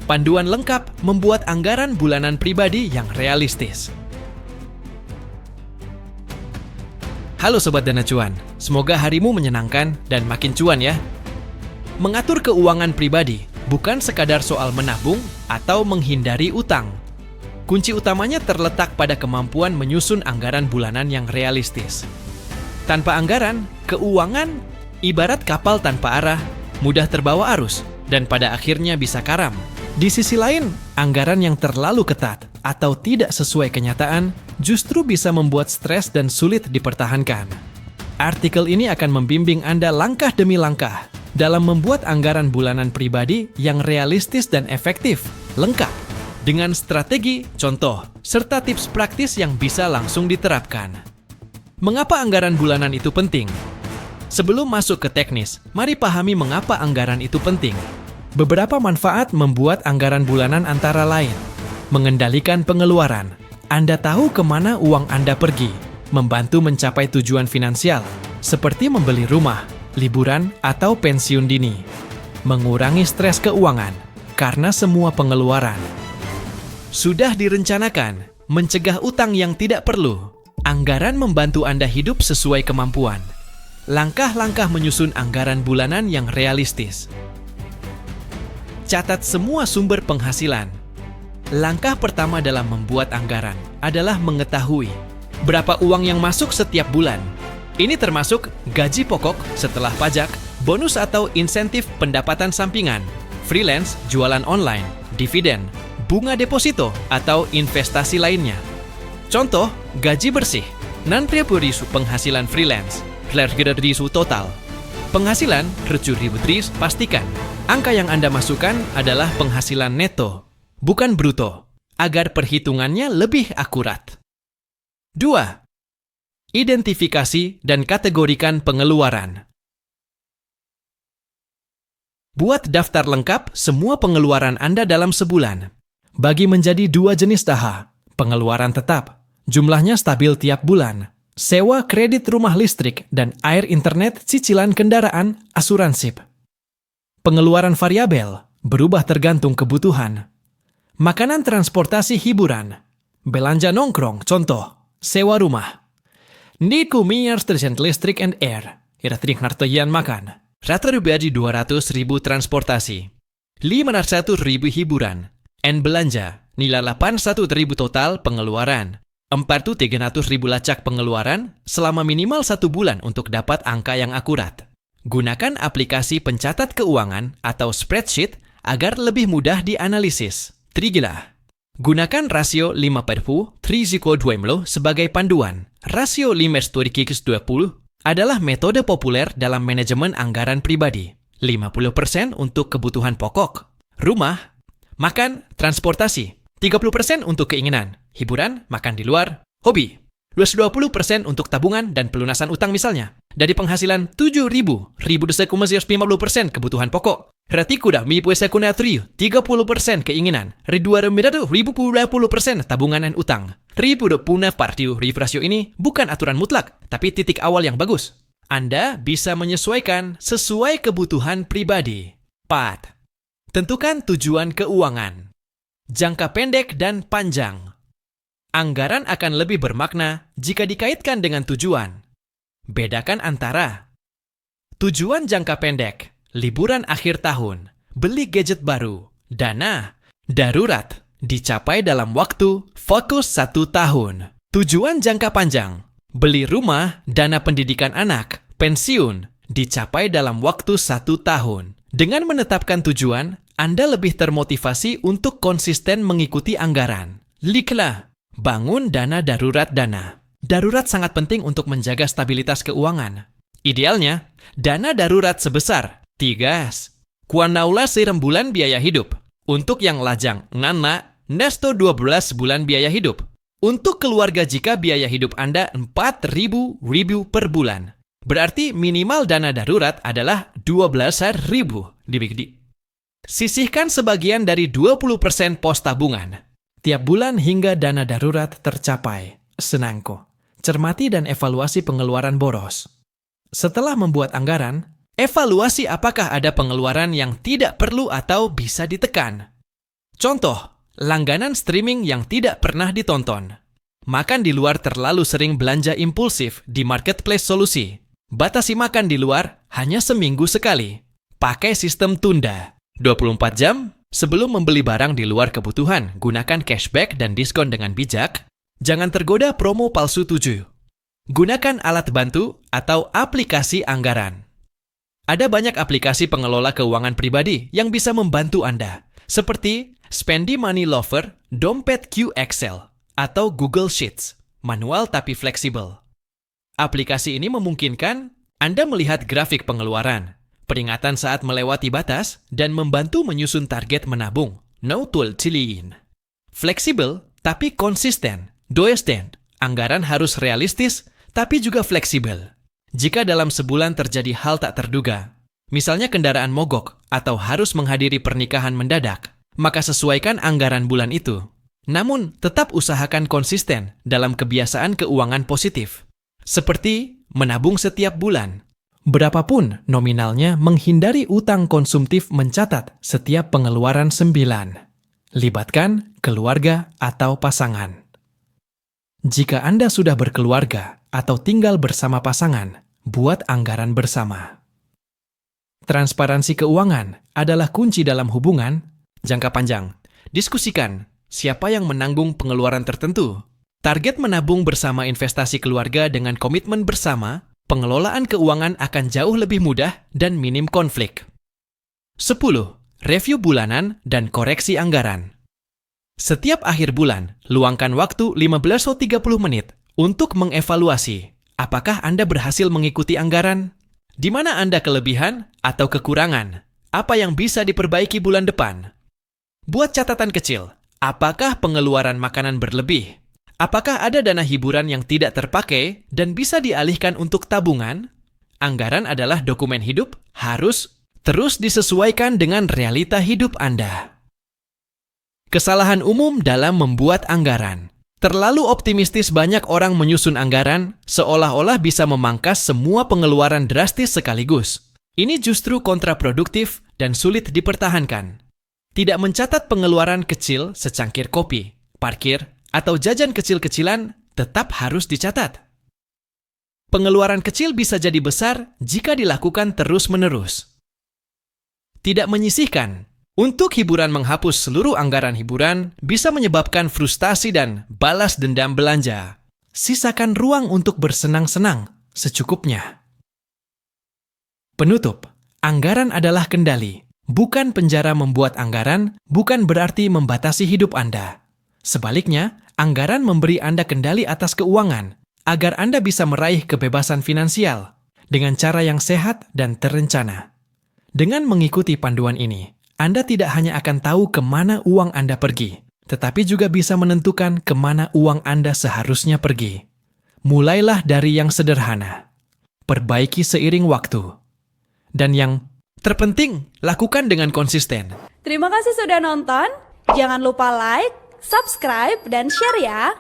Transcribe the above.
Panduan lengkap membuat anggaran bulanan pribadi yang realistis. Halo Sobat Dana Cuan, semoga harimu menyenangkan dan makin cuan ya. Mengatur keuangan pribadi bukan sekadar soal menabung atau menghindari utang. Kunci utamanya terletak pada kemampuan menyusun anggaran bulanan yang realistis. Tanpa anggaran, keuangan ibarat kapal tanpa arah, mudah terbawa arus, dan pada akhirnya bisa karam. Di sisi lain, anggaran yang terlalu ketat atau tidak sesuai kenyataan justru bisa membuat stres dan sulit dipertahankan. Artikel ini akan membimbing Anda langkah demi langkah dalam membuat anggaran bulanan pribadi yang realistis dan efektif, lengkap, dengan strategi, contoh, serta tips praktis yang bisa langsung diterapkan. Mengapa anggaran bulanan itu penting? Sebelum masuk ke teknis, mari pahami mengapa anggaran itu penting. Beberapa manfaat membuat anggaran bulanan antara lain. Mengendalikan pengeluaran. Anda tahu kemana uang Anda pergi. Membantu mencapai tujuan finansial, seperti membeli rumah, liburan, atau pensiun dini. Mengurangi stres keuangan, karena semua pengeluaran sudah direncanakan, mencegah utang yang tidak perlu. Anggaran membantu Anda hidup sesuai kemampuan. Langkah-langkah menyusun anggaran bulanan yang realistis. Catat semua sumber penghasilan. Langkah pertama dalam membuat anggaran adalah mengetahui berapa uang yang masuk setiap bulan. Ini termasuk gaji pokok setelah pajak, bonus atau insentif pendapatan sampingan, freelance, jualan online, dividen, bunga deposito, atau investasi lainnya. Contoh, gaji bersih, 60.000 penghasilan freelance, risu total. Penghasilan, 7.000 pastikan. Angka yang Anda masukkan adalah penghasilan neto, bukan bruto, agar perhitungannya lebih akurat. 2. Identifikasi dan kategorikan pengeluaran. Buat daftar lengkap semua pengeluaran Anda dalam sebulan. Bagi menjadi 2 jenis daha, pengeluaran tetap, jumlahnya stabil tiap bulan, sewa kredit rumah listrik dan air internet, cicilan kendaraan, asuransi. Pengeluaran variabel, berubah tergantung kebutuhan. Makanan, transportasi, hiburan. Belanja nongkrong, contoh, sewa rumah. Niku minyak, listrik and air. Iratrik nartoyan makan. Rata rupiah 200.000 transportasi. 500.000 hiburan. And belanja, nilai 81.000 total pengeluaran. 300.000 lacak pengeluaran selama minimal 1 bulan untuk dapat angka yang akurat. Gunakan aplikasi pencatat keuangan atau spreadsheet agar lebih mudah dianalisis. Trigilah. Gunakan rasio 5/10 risiko 20 sebagai panduan. Rasio 5/20 adalah metode populer dalam manajemen anggaran pribadi. 50% untuk kebutuhan pokok, rumah, makan, transportasi. 30% untuk keinginan, hiburan, makan di luar, hobi. 20% untuk tabungan dan pelunasan utang misalnya. Dari penghasilan 7.000, 50% kebutuhan pokok. Rati kuda mi puesa kuna 30% keinginan. Ridua remedado 20% tabungan dan utang. Ribu puna partiu rasio ini bukan aturan mutlak, tapi titik awal yang bagus. Anda bisa menyesuaikan sesuai kebutuhan pribadi. 4. Tentukan tujuan keuangan. Jangka pendek dan panjang. Anggaran akan lebih bermakna jika dikaitkan dengan tujuan. Bedakan antara tujuan jangka pendek, liburan akhir tahun, beli gadget baru, dana, darurat, dicapai dalam waktu, fokus 1 tahun. Tujuan jangka panjang, beli rumah, dana pendidikan anak, pensiun, dicapai dalam waktu 1 tahun. Dengan menetapkan tujuan, Anda lebih termotivasi untuk konsisten mengikuti anggaran. Liklah. Bangun dana darurat dana. Darurat sangat penting untuk menjaga stabilitas keuangan. Idealnya, dana darurat sebesar 3 kuanaula serembulan biaya hidup. Untuk yang lajang, ngana, nesto 12 bulan biaya hidup. Untuk keluarga jika biaya hidup Anda 4.000 per bulan. Berarti minimal dana darurat adalah 12.000. Sisihkan sebagian dari 20% pos tabungan. Tiap bulan hingga dana darurat tercapai. Senangko. Cermati dan evaluasi pengeluaran boros. Setelah membuat anggaran, evaluasi apakah ada pengeluaran yang tidak perlu atau bisa ditekan. Contoh, langganan streaming yang tidak pernah ditonton. Makan di luar terlalu sering belanja impulsif di marketplace solusi. Batasi makan di luar hanya seminggu sekali. Pakai sistem tunda. 24 jam sebelum membeli barang di luar kebutuhan, gunakan cashback dan diskon dengan bijak. Jangan tergoda promo palsu 7. Gunakan alat bantu atau aplikasi anggaran. Ada banyak aplikasi pengelola keuangan pribadi yang bisa membantu Anda, seperti Spendy Money Lover, Dompet QXL, atau Google Sheets, manual tapi fleksibel. Aplikasi ini memungkinkan Anda melihat grafik pengeluaran, peringatan saat melewati batas, dan membantu menyusun target menabung. No tool ciliin. Fleksibel tapi konsisten. Doestand. Anggaran harus realistis tapi juga fleksibel. Jika dalam sebulan terjadi hal tak terduga, misalnya kendaraan mogok atau harus menghadiri pernikahan mendadak, maka sesuaikan anggaran bulan itu. Namun, tetap usahakan konsisten dalam kebiasaan keuangan positif. Seperti menabung setiap bulan. Berapapun nominalnya, menghindari utang konsumtif, mencatat setiap pengeluaran 9. Libatkan keluarga atau pasangan. Jika Anda sudah berkeluarga atau tinggal bersama pasangan, buat anggaran bersama. Transparansi keuangan adalah kunci dalam hubungan jangka panjang. Diskusikan siapa yang menanggung pengeluaran tertentu. Target menabung bersama investasi keluarga dengan komitmen bersama, pengelolaan keuangan akan jauh lebih mudah dan minim konflik. 10. Review bulanan dan koreksi anggaran. Setiap akhir bulan, luangkan waktu 15-30 menit untuk mengevaluasi apakah Anda berhasil mengikuti anggaran, di mana Anda kelebihan atau kekurangan, apa yang bisa diperbaiki bulan depan. Buat catatan kecil, apakah pengeluaran makanan berlebih? Apakah ada dana hiburan yang tidak terpakai dan bisa dialihkan untuk tabungan? Anggaran adalah dokumen hidup, harus terus disesuaikan dengan realita hidup Anda. Kesalahan umum dalam membuat anggaran. Terlalu optimistis, banyak orang menyusun anggaran seolah-olah bisa memangkas semua pengeluaran drastis sekaligus. Ini justru kontraproduktif dan sulit dipertahankan. Tidak mencatat pengeluaran kecil secangkir kopi, parkir, atau jajan kecil-kecilan tetap harus dicatat. Pengeluaran kecil bisa jadi besar jika dilakukan terus-menerus. Tidak menyisihkan. Untuk hiburan, menghapus seluruh anggaran hiburan bisa menyebabkan frustasi dan balas dendam belanja. Sisakan ruang untuk bersenang-senang secukupnya. Penutup, anggaran adalah kendali, bukan penjara. Membuat anggaran bukan berarti membatasi hidup Anda. Sebaliknya, anggaran memberi Anda kendali atas keuangan, agar Anda bisa meraih kebebasan finansial dengan cara yang sehat dan terencana. Dengan mengikuti panduan ini, Anda tidak hanya akan tahu kemana uang Anda pergi, tetapi juga bisa menentukan kemana uang Anda seharusnya pergi. Mulailah dari yang sederhana. Perbaiki seiring waktu. Dan yang terpenting, lakukan dengan konsisten. Terima kasih sudah nonton. Jangan lupa like, subscribe, dan share ya.